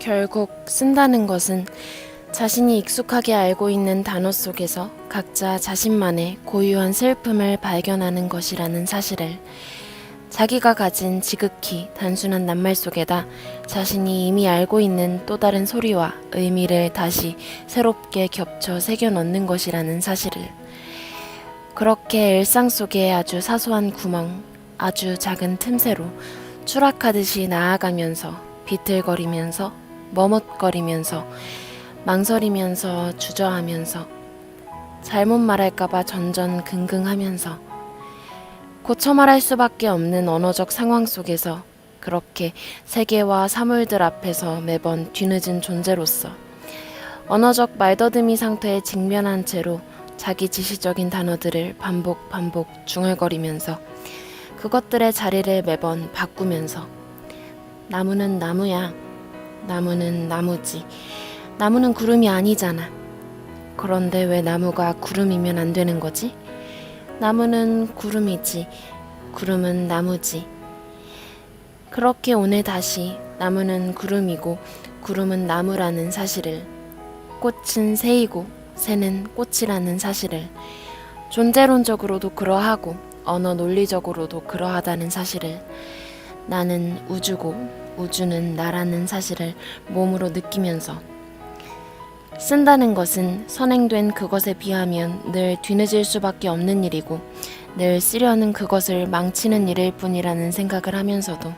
결국 쓴다는 것은 자신이 익숙하게 알고 있는 단어 속에서 각자 자신만의 고유한 슬픔을 발견하는 것이라는 사실을, 자기가 가진 지극히 단순한 낱말 속에다 자신이 이미 알고 있는 또 다른 소리와 의미를 다시 새롭게 겹쳐 새겨 넣는 것이라는 사실을, 그렇게 일상 속의 아주 사소한 구멍, 아주 작은 틈새로 추락하듯이 나아가면서 비틀거리면서 머뭇거리면서 망설이면서 주저하면서 잘못 말할까봐 전전긍긍하면서 고쳐 말할 수밖에 없는 언어적 상황 속에서 그렇게 세계와 사물들 앞에서 매번 뒤늦은 존재로서 언어적 말더듬이 상태에 직면한 채로 자기 지시적인 단어들을 반복 중얼거리면서 그것들의 자리를 매번 바꾸면서 나무는 나무야, 나무는 나무지, 나무는 구름이 아니잖아. 그런데 왜 나무가 구름이면 안 되는 거지? 나무는 구름이지, 구름은 나무지. 그렇게 오늘 다시 나무는 구름이고 구름은 나무라는 사실을, 꽃은 새이고 새는 꽃이라는 사실을, 존재론적으로도 그러하고 언어 논리적으로도 그러하다는 사실을, 나는 우주고 우주는 나라는 사실을 몸으로 느끼면서 쓴다는 것은 선행된 그것에 비하면 늘 뒤늦을 수밖에 없는 일이고 늘 쓰려는 그것을 망치는 일일 뿐이라는 생각을 하면서도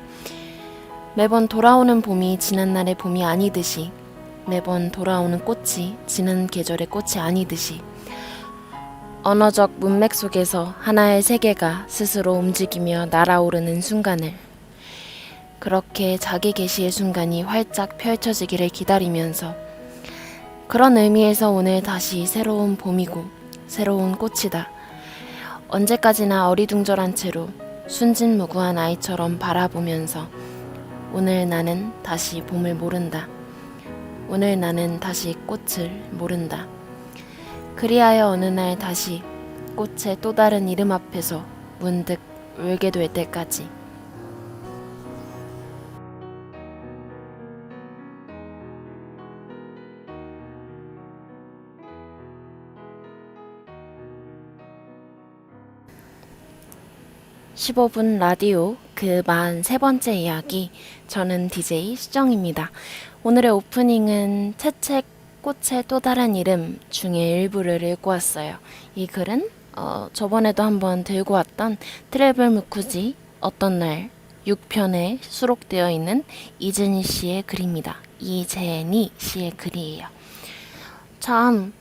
매번 돌아오는 봄이 지난날의 봄이 아니듯이, 매번 돌아오는 꽃이 지난 계절의 꽃이 아니듯이 언어적 문맥 속에서 하나의 세계가 스스로 움직이며 날아오르는 순간을, 그렇게 자기 계시의 순간이 활짝 펼쳐지기를 기다리면서 그런 의미에서 오늘 다시 새로운 봄이고 새로운 꽃이다. 언제까지나 어리둥절한 채로 순진무구한 아이처럼 바라보면서 오늘 나는 다시 봄을 모른다. 오늘 나는 다시 꽃을 모른다. 그리하여 어느 날 다시 꽃의 또 다른 이름 앞에서 문득 울게 될 때까지. 15분 라디오 그 43번째 이야기, 저는 DJ 수정입니다. 오늘의 오프닝은 채책 꽃의 또 다른 이름 중에 일부를 읽고 왔어요. 이 글은 저번에도 한번 들고 왔던 트래블 무쿠지 어떤 날 6편에 수록되어 있는 이재니 씨의 글입니다. 이재니 씨의 글이에요. 참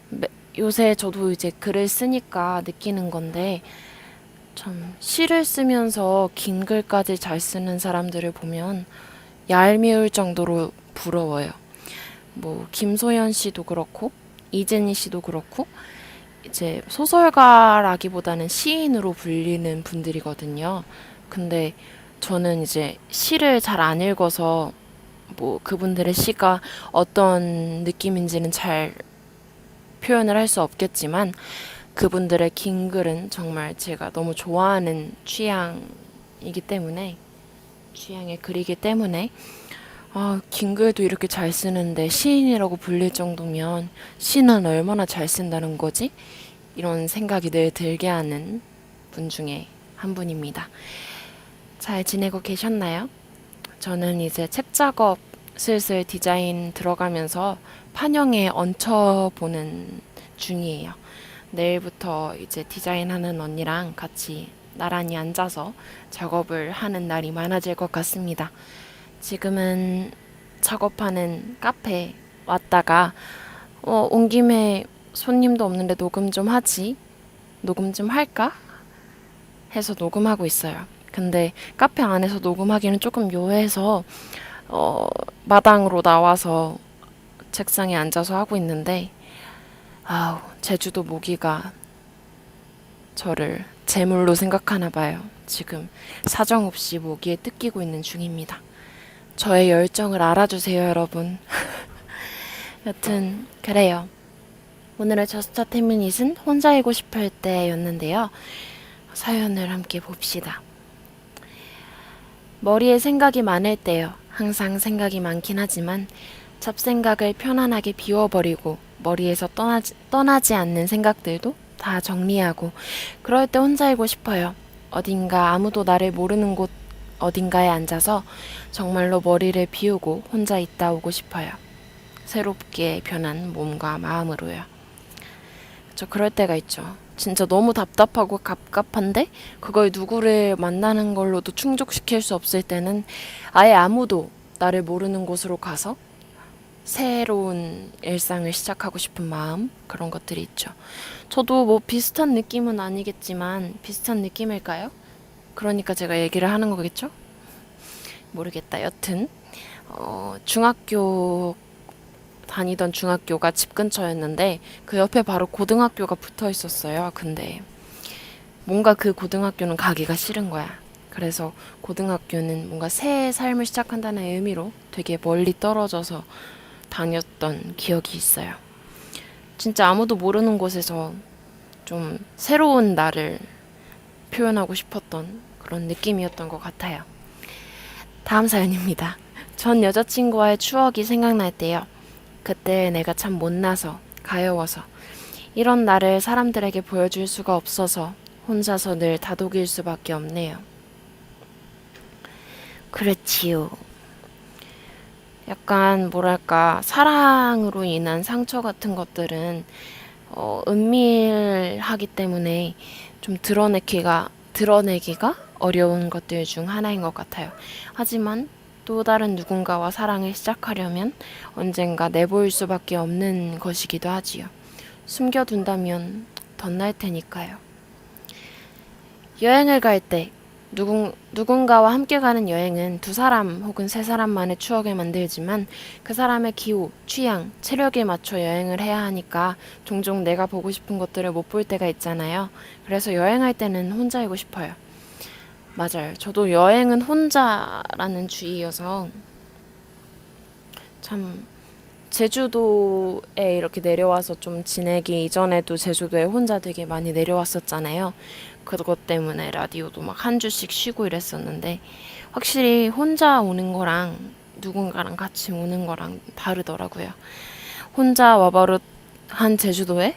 요새 저도 이제 글을 쓰니까 느끼는 건데, 참 시를 쓰면서 긴 글까지 잘 쓰는 사람들을 보면 얄미울 정도로 부러워요. 뭐 김소연 씨도 그렇고 이재니 씨도 그렇고 이제 소설가라기보다는 시인으로 불리는 분들이거든요. 근데 저는 이제 시를 잘 안 읽어서 뭐 그분들의 시가 어떤 느낌인지는 잘 표현을 할 수 없겠지만 그분들의 긴 글은 정말 제가 너무 좋아하는 취향이기 때문에, 취향의 글이기 때문에 긴 글도 이렇게 잘 쓰는데 시인이라고 불릴 정도면 시는 얼마나 잘 쓴다는 거지? 이런 생각이 늘 들게 하는 분 중에 한 분입니다. 잘 지내고 계셨나요? 저는 이제 책 작업 슬슬 디자인 들어가면서 판형에 얹혀보는 중이에요. 내일부터 이제 디자인하는 언니랑 같이 나란히 앉아서 작업을 하는 날이 많아질 것 같습니다. 지금은 작업하는 카페 왔다가 온 김에 손님도 없는데 녹음 좀 하지? 녹음 좀 할까? 해서 녹음하고 있어요. 근데 카페 안에서 녹음하기는 조금 묘해서 마당으로 나와서 책상에 앉아서 하고 있는데, 아우, 제주도 모기가 저를 제물로 생각하나 봐요. 지금 사정없이 모기에 뜯기고 있는 중입니다. 저의 열정을 알아주세요, 여러분. 여튼 그래요. 오늘의 저스트 10미닛은 혼자이고 싶을 때였는데요. 사연을 함께 봅시다. 머리에 생각이 많을 때요. 항상 생각이 많긴 하지만 잡생각을 편안하게 비워버리고 머리에서 떠나지 않는 생각들도 다 정리하고 그럴 때 혼자이고 싶어요. 어딘가 아무도 나를 모르는 곳 어딘가에 앉아서 정말로 머리를 비우고 혼자 있다 오고 싶어요. 새롭게 변한 몸과 마음으로요. 저 그럴 때가 있죠. 진짜 너무 답답하고 갑갑한데 그걸 누구를 만나는 걸로도 충족시킬 수 없을 때는 아예 아무도 나를 모르는 곳으로 가서 새로운 일상을 시작하고 싶은 마음 그런 것들이 있죠. 저도 뭐 비슷한 느낌은 아니겠지만 비슷한 느낌일까요? 그러니까 제가 얘기를 하는 거겠죠? 모르겠다. 여튼 중학교 다니던 중학교가 집 근처였는데 그 옆에 바로 고등학교가 붙어 있었어요. 근데 뭔가 그 고등학교는 가기가 싫은 거야. 그래서 고등학교는 뭔가 새 삶을 시작한다는 의미로 되게 멀리 떨어져서 다녔던 기억이 있어요. 진짜 아무도 모르는 곳에서 좀 새로운 나를 표현하고 싶었던 그런 느낌이었던 것 같아요. 다음 사연입니다. 전 여자친구와의 추억이 생각날 때요. 그때 내가 참 못나서, 가여워서, 이런 나를 사람들에게 보여줄 수가 없어서 혼자서 늘 다독일 수밖에 없네요. 그렇지요. 약간 뭐랄까 사랑으로 인한 상처 같은 것들은 은밀하기 때문에 좀 드러내기가 어려운 것들 중 하나인 것 같아요. 하지만 또 다른 누군가와 사랑을 시작하려면 언젠가 내보일 수밖에 없는 것이기도 하지요. 숨겨둔다면 덧날 테니까요. 여행을 갈 때 누군가와 함께 가는 여행은 두 사람 혹은 세 사람만의 추억을 만들지만 그 사람의 기호, 취향, 체력에 맞춰 여행을 해야 하니까 종종 내가 보고 싶은 것들을 못 볼 때가 있잖아요. 그래서 여행할 때는 혼자이고 싶어요. 맞아요. 저도 여행은 혼자라는 주의여서 참 제주도에 이렇게 내려와서 좀 지내기 이전에도 제주도에 혼자 되게 많이 내려왔었잖아요. 그것 때문에 라디오도 막 한 주씩 쉬고 이랬었는데 확실히 혼자 오는 거랑 누군가랑 같이 오는 거랑 다르더라고요. 혼자 와버릇한 제주도에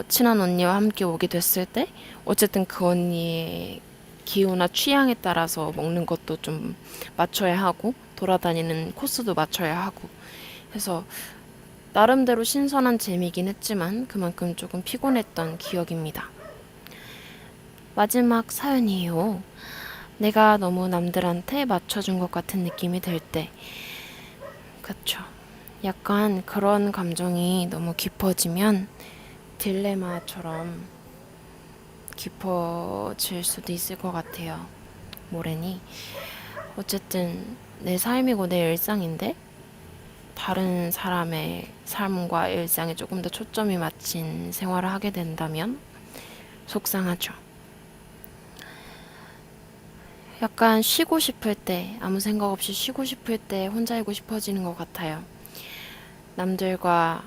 친한 언니와 함께 오게 됐을 때 어쨌든 그 언니의 기호나 취향에 따라서 먹는 것도 좀 맞춰야 하고 돌아다니는 코스도 맞춰야 하고 해서 나름대로 신선한 재미긴 했지만 그만큼 조금 피곤했던 기억입니다. 마지막 사연이에요. 내가 너무 남들한테 맞춰준 것 같은 느낌이 들 때. 그쵸. 약간 그런 감정이 너무 깊어지면 딜레마처럼 깊어질 수도 있을 것 같아요. 모레니. 어쨌든 내 삶이고 내 일상인데 다른 사람의 삶과 일상에 조금 더 초점이 맞춘 생활을 하게 된다면 속상하죠. 약간 쉬고 싶을 때, 아무 생각 없이 쉬고 싶을 때 혼자이고 싶어지는 것 같아요. 남들과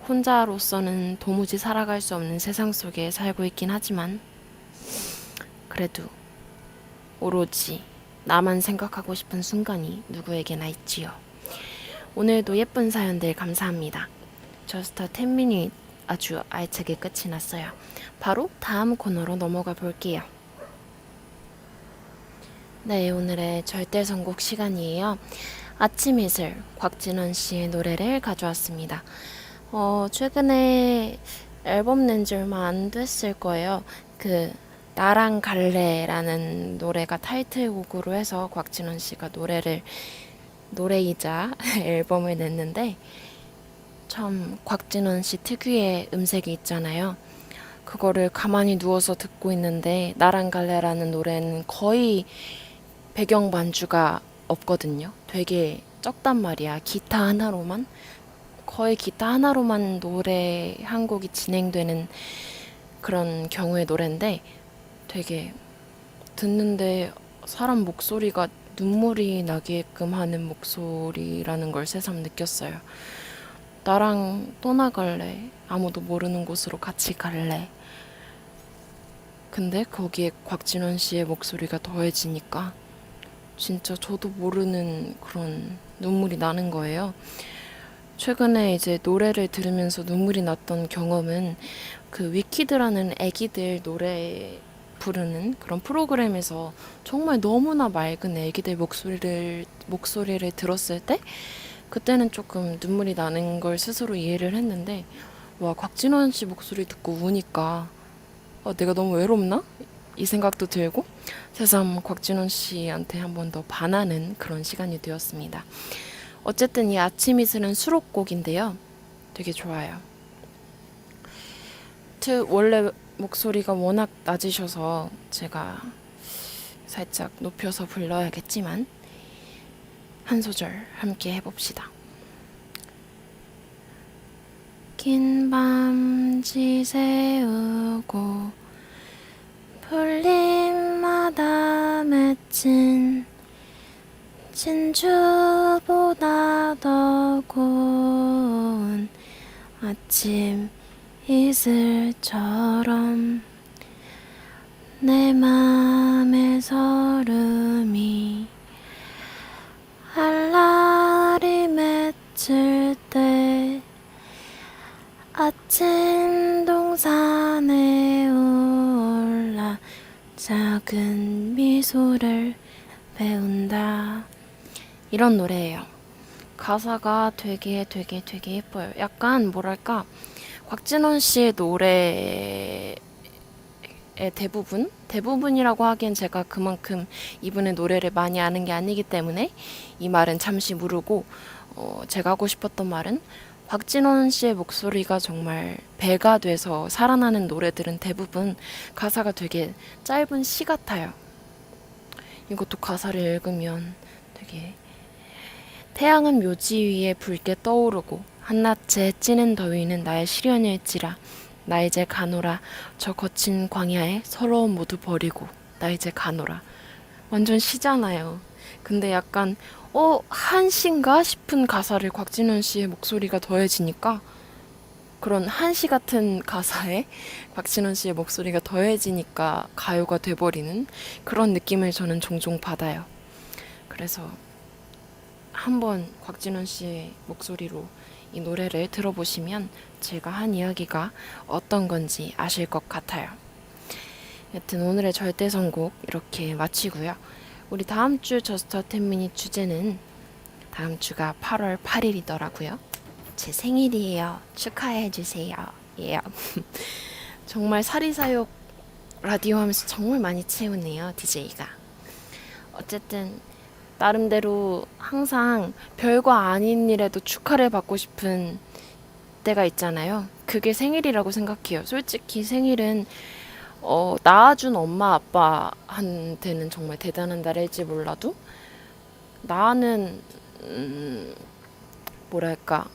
혼자로서는 도무지 살아갈 수 없는 세상 속에 살고 있긴 하지만, 그래도 오로지 나만 생각하고 싶은 순간이 누구에게나 있지요. 오늘도 예쁜 사연들 감사합니다. 저스트 10미닛 아주 알차게 끝이 났어요. 바로 다음 코너로 넘어가 볼게요. 네, 오늘의 절대선곡 시간이에요. 아침 이슬 곽진원 씨의 노래를 가져왔습니다. 최근에 앨범 낸 지 얼마 안 됐을 거예요. 그 나랑 갈래라는 노래가 타이틀곡으로 해서 곽진원 씨가 노래이자 앨범을 냈는데 참 곽진원 씨 특유의 음색이 있잖아요. 그거를 가만히 누워서 듣고 있는데 나랑 갈래라는 노래는 거의 배경 반주가 없거든요. 되게 적단 말이야. 거의 기타 하나로만 노래 한 곡이 진행되는 그런 경우의 노래인데 되게 듣는데 사람 목소리가 눈물이 나게끔 하는 목소리라는 걸 새삼 느꼈어요. 나랑 떠나갈래? 아무도 모르는 곳으로 같이 갈래? 근데 거기에 곽진원 씨의 목소리가 더해지니까 진짜 저도 모르는 그런 눈물이 나는 거예요. 최근에 이제 노래를 들으면서 눈물이 났던 경험은 그 위키드라는 애기들 노래 부르는 그런 프로그램에서 정말 너무나 맑은 애기들 목소리를 들었을 때 그때는 조금 눈물이 나는 걸 스스로 이해를 했는데 와, 곽진원 씨 목소리 듣고 우니까 내가 너무 외롭나? 이 생각도 들고 새삼 곽진원 씨한테 한 번 더 반하는 그런 시간이 되었습니다. 어쨌든 이 아침 이슬은 수록곡인데요. 되게 좋아요. 원래 목소리가 워낙 낮으셔서 제가 살짝 높여서 불러야겠지만 한 소절 함께 해봅시다. 긴 밤 지새우고 풀잎마다 맺힌 진주보다 더 고운 아침 이슬처럼 내 맘의 설움이 알알이 맺힐 때 아침 동산에 올라 작은 미소를 배운다. 이런 노래예요. 가사가 되게 예뻐요. 약간 뭐랄까 곽진원 씨의 노래의 대부분이라고 하기엔 제가 그만큼 이분의 노래를 많이 아는 게 아니기 때문에 이 말은 잠시 무르고 제가 하고 싶었던 말은 곽진원 씨의 목소리가 정말 배가 돼서 살아나는 노래들은 대부분 가사가 되게 짧은 시 같아요. 이것도 가사를 읽으면 되게 태양은 묘지 위에 붉게 떠오르고 한낮에 찌는 더위는 나의 시련일지라 나 이제 가노라 저 거친 광야에 서러움 모두 버리고 나 이제 가노라. 완전 시잖아요. 근데 약간 한시인가 싶은 가사를 곽진원 씨의 목소리가 더해지니까 그런 한시 같은 가사에 곽진원 씨의 목소리가 더해지니까 가요가 돼버리는 그런 느낌을 저는 종종 받아요. 그래서 한번 곽진원 씨의 목소리로 이 노래를 들어보시면 제가 한 이야기가 어떤 건지 아실 것 같아요. 여튼 오늘의 절대선곡 이렇게 마치고요. 우리 다음 주 저스트 10미닛 주제는 다음 주가 8월 8일이더라고요. 제 생일이에요. 축하해주세요. 예. 정말 사리사욕 라디오 하면서 정말 많이 채우네요. DJ가. 어쨌든 나름대로 항상 별거 아닌 일에도 축하를 받고 싶은 때가 있잖아요. 그게 생일이라고 생각해요. 솔직히 생일은 낳아준 엄마 아빠한테는 정말 대단한 날일지 몰라도 나는 뭐랄까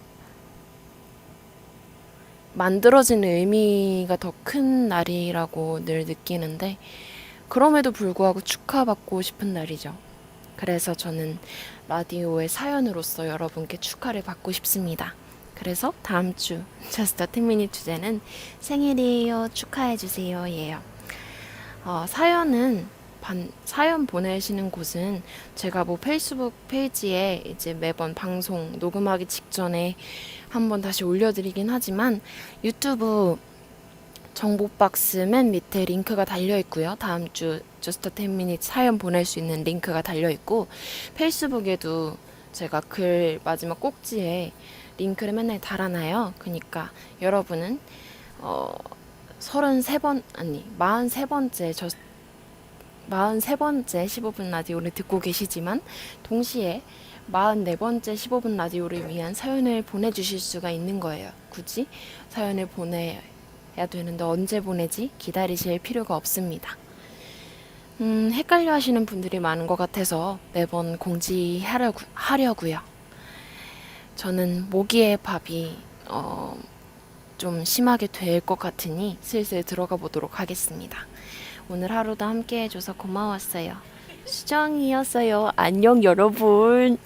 만들어진 의미가 더 큰 날이라고 늘 느끼는데 그럼에도 불구하고 축하받고 싶은 날이죠. 그래서 저는 라디오의 사연으로서 여러분께 축하를 받고 싶습니다. 그래서 다음 주 Just a 10minute 주제는 생일이에요 축하해주세요 예요. 사연 보내시는 곳은 제가 뭐 페이스북 페이지에 이제 매번 방송 녹음하기 직전에 한번 다시 올려드리긴 하지만 유튜브 정보 박스 맨 밑에 링크가 달려 있고요. 다음 주 Just a 10minute 사연 보낼 수 있는 링크가 달려 있고 페이스북에도 제가 글 마지막 꼭지에 링크를 맨날 달아놔요. 그러니까 여러분은 43번째 15분 라디오를 듣고 계시지만 동시에 44번째 15분 라디오를 위한 사연을 보내주실 수가 있는 거예요. 굳이 사연을 보내야 되는데 언제 보내지? 기다리실 필요가 없습니다. 헷갈려 하시는 분들이 많은 것 같아서 매번 공지하려고요. 저는 모기의 밥이 좀 심하게 될 것 같으니 슬슬 들어가 보도록 하겠습니다. 오늘 하루도 함께 해줘서 고마웠어요. 수정이었어요. 안녕 여러분.